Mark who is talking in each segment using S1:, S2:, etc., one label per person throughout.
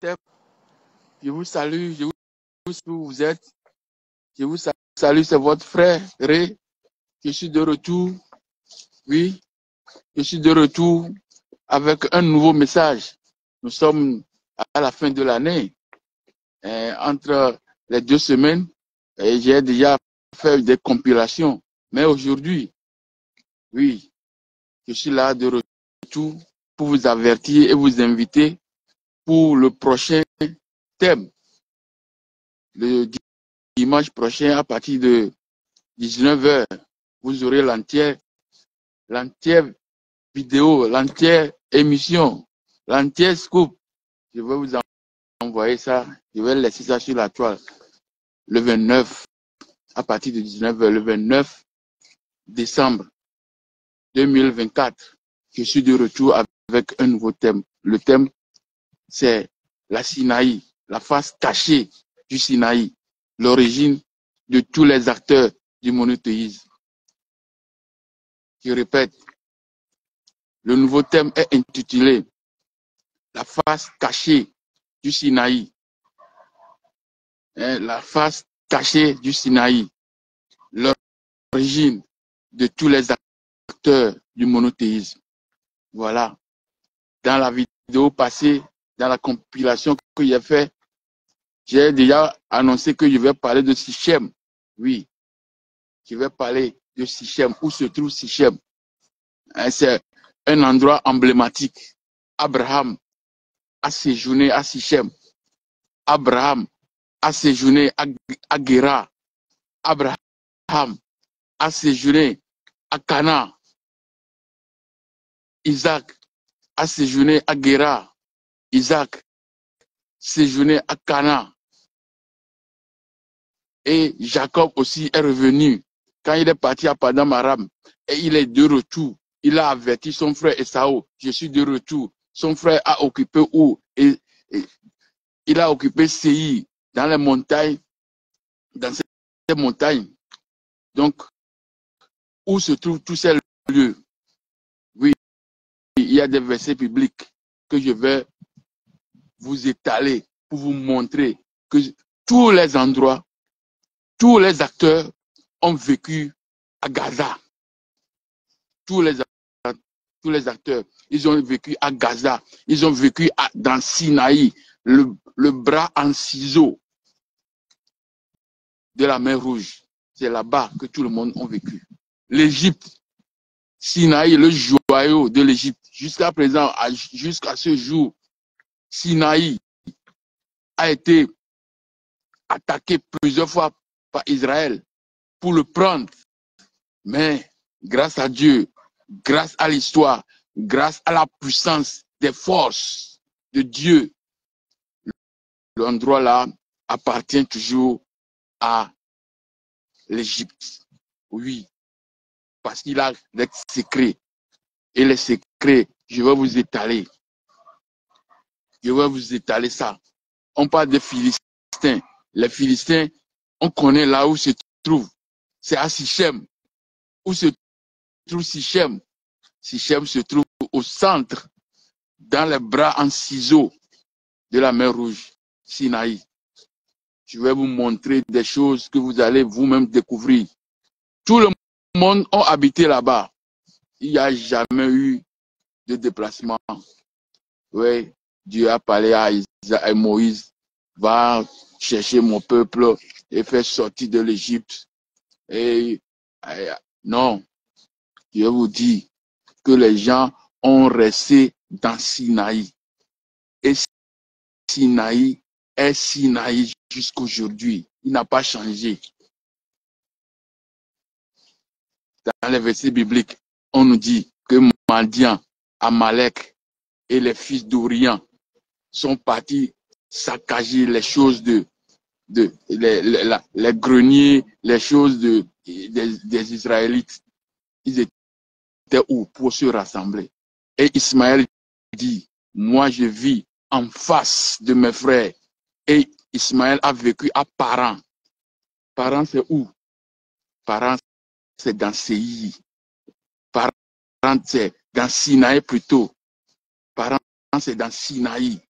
S1: thème. Je vous salue, je vous salue où vous êtes. Je vous salue, c'est votre frère Ré. Je suis de retour. Oui, je suis de retour avec un nouveau message. Nous sommes à la fin de l'année. Entre les 2 semaines, j'ai déjà fait des compilations. Mais aujourd'hui, oui, je suis là de retour pour vous avertir et vous inviter pour le prochain thème. Le dimanche prochain, à partir de 19h, vous aurez l'entière vidéo, l'entière émission, l'entière scoop. Je vais vous envoyer ça. Je vais laisser ça sur la toile. Le 29, à partir de 19h, le 29 décembre 2024, je suis de retour avec un nouveau thème. Le thème, c'est la Sinaï, la face cachée du Sinaï, l'origine de tous les acteurs du monothéisme. Je répète, le nouveau thème est intitulé la face cachée du Sinaï. La face cachée du Sinaï, l'origine de tous les acteurs du monothéisme. Voilà. Dans la vidéo passée, dans la compilation que j'ai fait, j'ai déjà annoncé que je vais parler de Sichem. Oui, je vais parler de Sichem. Où se trouve Sichem? C'est un endroit emblématique. Abraham a séjourné à Sichem. Abraham a séjourné à Guéra. Abraham a séjourné à Cana. Isaac a séjourné à Guéra. Isaac séjourné à Cana. Et Jacob aussi est revenu. Quand il est parti à Padam Aram, et il est de retour, il a averti son frère Esau, je suis de retour. Son frère a occupé où? Et il a occupé Séir, dans les montagnes, dans ces montagnes. Donc, où se trouvent tous ces lieux? Oui, il y a des versets bibliques que je vais vous étaler pour vous montrer que tous les endroits, tous les acteurs ont vécu à Gaza. Tous les acteurs, ils ont vécu à Gaza. Ils ont vécu dans Sinaï, le bras en ciseaux de la mer Rouge. C'est là-bas que tout le monde a vécu. L'Égypte, Sinaï, le joyau de l'Égypte. Jusqu'à présent, jusqu'à ce jour, Sinaï a été attaqué plusieurs fois par Israël pour le prendre. Mais grâce à Dieu, grâce à l'histoire, grâce à la puissance des forces de Dieu, l'endroit là appartient toujours à l'Égypte. Oui, parce qu'il a des secrets. Et les secrets, je vais vous étaler. Je vais vous étaler ça. On parle des Philistins. Les Philistins, on connaît là où se trouvent. C'est à Sichem. Où se trouve Sichem? Sichem se trouve au centre, dans les bras en ciseaux de la mer Rouge, Sinaï. Je vais vous montrer des choses que vous allez vous-même découvrir. Tout le monde a habité là-bas. Il n'y a jamais eu de déplacement. Oui, Dieu a parlé à Moïse, va chercher mon peuple et faire sortir de l'Égypte. Non, je vous dis que les gens ont resté dans Sinaï. Et Sinaï est Sinaï jusqu'aujourd'hui. Il n'a pas changé. Dans les versets bibliques, on nous dit que Madian, Amalek et les fils d'Orient sont partis saccager les choses les greniers, les choses des Israélites. Ils étaient où pour se rassembler? Et Ismaël dit, moi je vis en face de mes frères. Et Ismaël a vécu à Paran. Paran, c'est où? Paran, c'est dans Séir. Paran, c'est dans Sinaï plutôt. Paran, c'est dans Sinaï.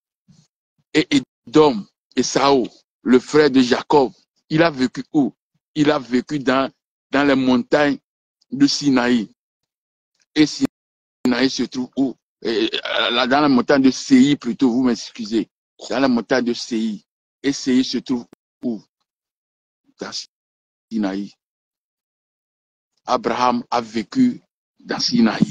S1: Et Édom, Esau, le frère de Jacob, il a vécu où? Il a vécu dans les montagnes de Sinaï. Et Sinaï se trouve où? Dans la montagne de Séi, plutôt, vous m'excusez. Dans la montagne de Séi. Et Séi se trouve où? Dans Sinaï. Abraham a vécu dans Sinaï.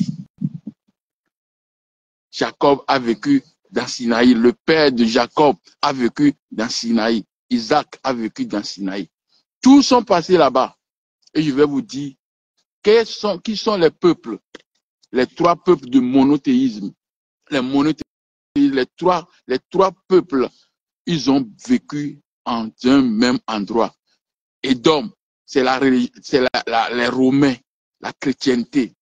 S1: Jacob a vécu dans Sinaï. Le père de Jacob a vécu dans Sinaï. Isaac a vécu dans Sinaï. Tous sont passés là-bas. Et je vais vous dire, qui sont les peuples? Les trois peuples de monothéisme. Les monothéismes, les trois peuples, ils ont vécu en un même endroit. Édom, c'est les Romains, la chrétienté.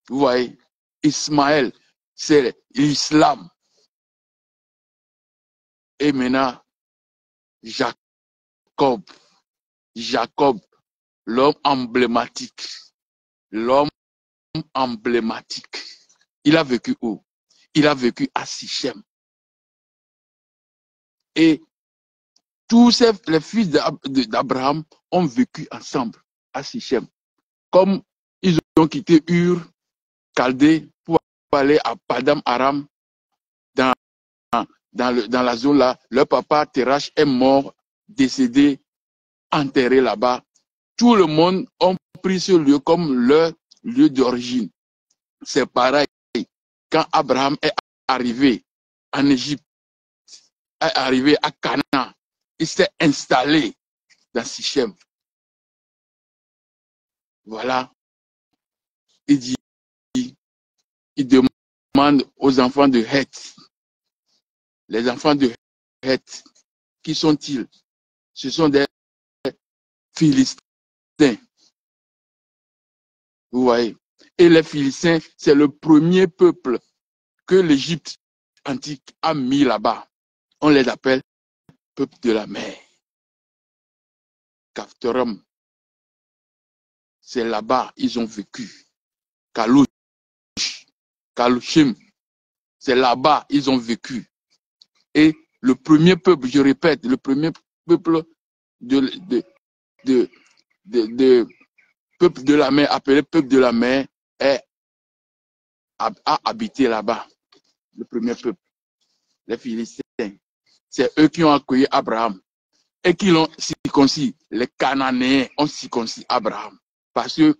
S1: Vous voyez, Ismaël, c'est l'islam. Et maintenant, Jacob, l'homme emblématique. L'homme emblématique. Il a vécu où? Il a vécu à Sichem. Et tous les fils d'Abraham ont vécu ensemble à Sichem. Comme ils ont quitté Ur, Chaldée, pour aller à Padam Aram, dans la zone là, leur papa Terach est mort, décédé, enterré là-bas. Tout le monde a pris ce lieu comme leur lieu d'origine. C'est pareil. Quand Abraham est arrivé en Égypte, est arrivé à Canaan, il s'est installé dans Sichem. Voilà. Il demande aux enfants de Heth. Les enfants de Heth, qui sont-ils? Ce sont des Philistins. Vous voyez. Et les Philistins, c'est le premier peuple que l'Égypte antique a mis là-bas. On les appelle peuple de la mer. Kaftorum. C'est là-bas ils ont vécu. Kalushim. C'est là-bas ils ont vécu. Et le premier peuple, je répète, le premier peuple peuple de la mer, appelé peuple de la mer, a habité là-bas. Le premier peuple, les Philistins. C'est eux qui ont accueilli Abraham et qui l'ont circoncis. Les Cananéens ont circoncis Abraham. Parce que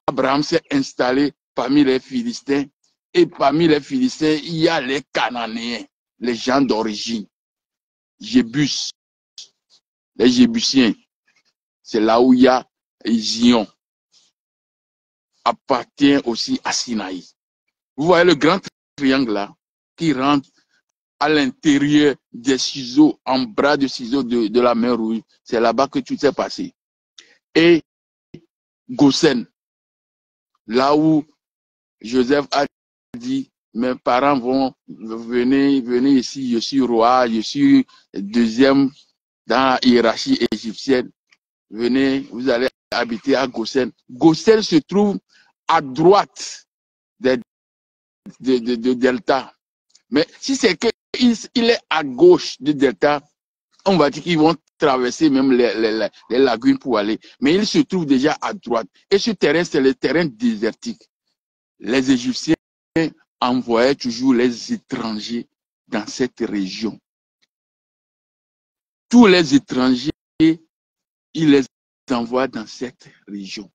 S1: Abraham s'est installé parmi les Philistins. Et parmi les Philistins, il y a les Cananéens, les gens d'origine. Jébus, les Jébusiens. C'est là où il y a Zion. Appartient aussi à Sinaï. Vous voyez le grand triangle là, qui rentre à l'intérieur des ciseaux, en bras de ciseaux de la mer Rouge. C'est là-bas que tout s'est passé. Et Goshen, là où Joseph a dit, mes parents vont venir ici, je suis roi, je suis deuxième dans la hiérarchie égyptienne. Venez, vous allez habiter à Goshen. Goshen se trouve à droite de Delta. Mais si c'est qu'il est à gauche du Delta, on va dire qu'ils vont traverser même les lagunes pour aller. Mais il se trouve déjà à droite. Et ce terrain, c'est le terrain désertique. Les Égyptiens envoyaient toujours les étrangers dans cette région. Tous les étrangers, ils les envoient dans cette région.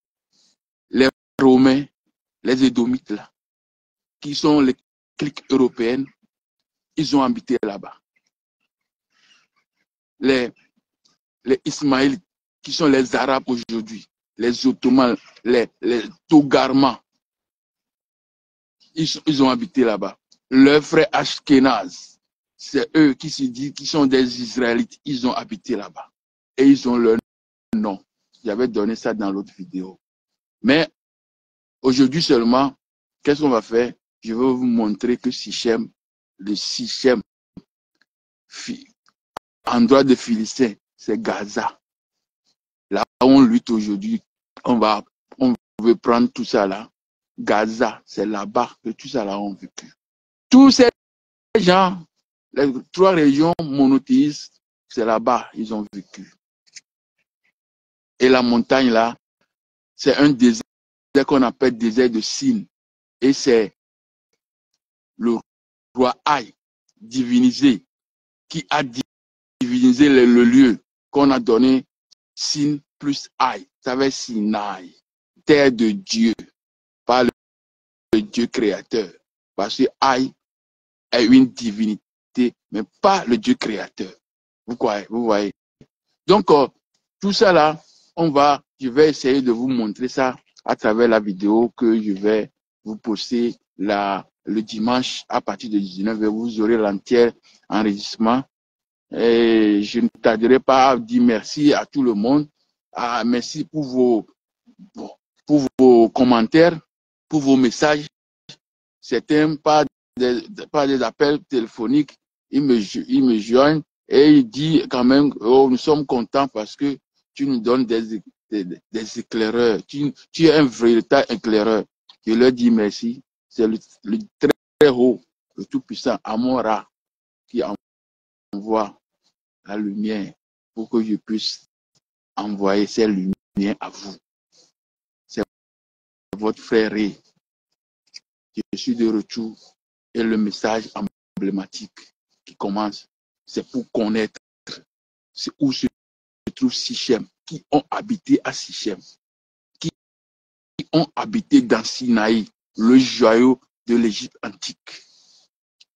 S1: Les Romains, les Édomites là, qui sont les cliques européennes, ils ont habité là-bas. Les Ismaélites, qui sont les Arabes aujourd'hui, les Ottomans, les Togarmans, ils ont habité là-bas. Leurs frères Ashkénazes, c'est eux qui se disent qu'ils sont des Israélites, ils ont habité là-bas. Et ils ont leur nom. J'avais donné ça dans l'autre vidéo. Mais aujourd'hui seulement, qu'est-ce qu'on va faire? Je vais vous montrer que Sichem, le Sichem, endroit de Philistins, c'est Gaza. Là où on lutte aujourd'hui, on veut prendre tout ça là. Gaza, c'est là-bas que tout ça là ont vécu. Tous ces gens Les 3 régions monothéistes, c'est là-bas ils ont vécu. Et la montagne là, c'est un désert qu'on appelle désert de Sin. Et c'est le roi Aï, divinisé, qui a divinisé le lieu qu'on a donné Sin plus Aï. Ça veut dire Sinaï, terre de Dieu, pas le Dieu créateur. Parce que Aï est une divinité, mais pas le Dieu créateur. Vous voyez. Donc, tout ça là, je vais essayer de vous montrer ça à travers la vidéo que je vais vous poster le dimanche à partir de 19h. Vous aurez l'entier enregistrement. Et je ne tarderai pas à dire merci à tout le monde. Merci pour vos commentaires, pour vos messages. Certains par des appels téléphoniques, ils me joignent et ils disent quand même, oh, nous sommes contents parce que tu nous donnes des éclaireurs. Tu es un véritable éclaireur. Je leur dis merci. C'est le très, très haut, le tout-puissant Amon-Ra qui envoie la lumière pour que je puisse envoyer ces lumières à vous. C'est votre frère Ré. Je suis de retour et le message emblématique qui commence, c'est pour connaître où se trouve Sichem, qui ont habité à Sichem, qui ont habité dans Sinaï, le joyau de l'Égypte antique.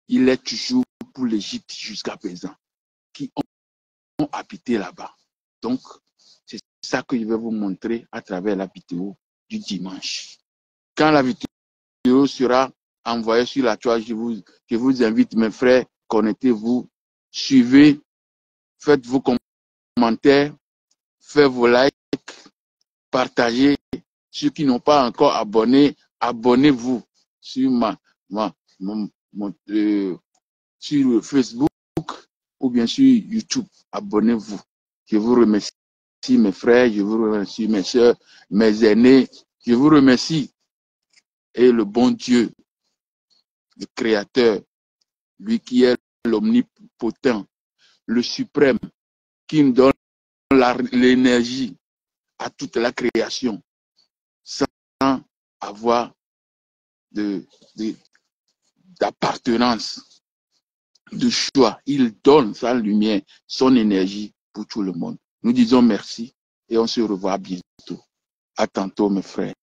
S1: Il est toujours pour l'Égypte jusqu'à présent, qui ont habité là-bas. Donc, c'est ça que je vais vous montrer à travers la vidéo du dimanche. Quand la vidéo sera envoyée sur la toile, je vous invite, mes frères, connectez-vous, suivez, faites vos commentaires, faites vos likes, partagez. Ceux qui n'ont pas encore abonné, abonnez-vous sur sur Facebook ou bien sur YouTube. Abonnez-vous. Je vous remercie, mes frères, je vous remercie, mes soeurs, mes aînés. Je vous remercie. Et le bon Dieu, le Créateur, lui qui est l'omnipotent, le suprême, qui nous donne l'énergie à toute la création, sans avoir d'appartenance, de choix. Il donne sa lumière, son énergie pour tout le monde. Nous disons merci et on se revoit bientôt. À tantôt, mes frères.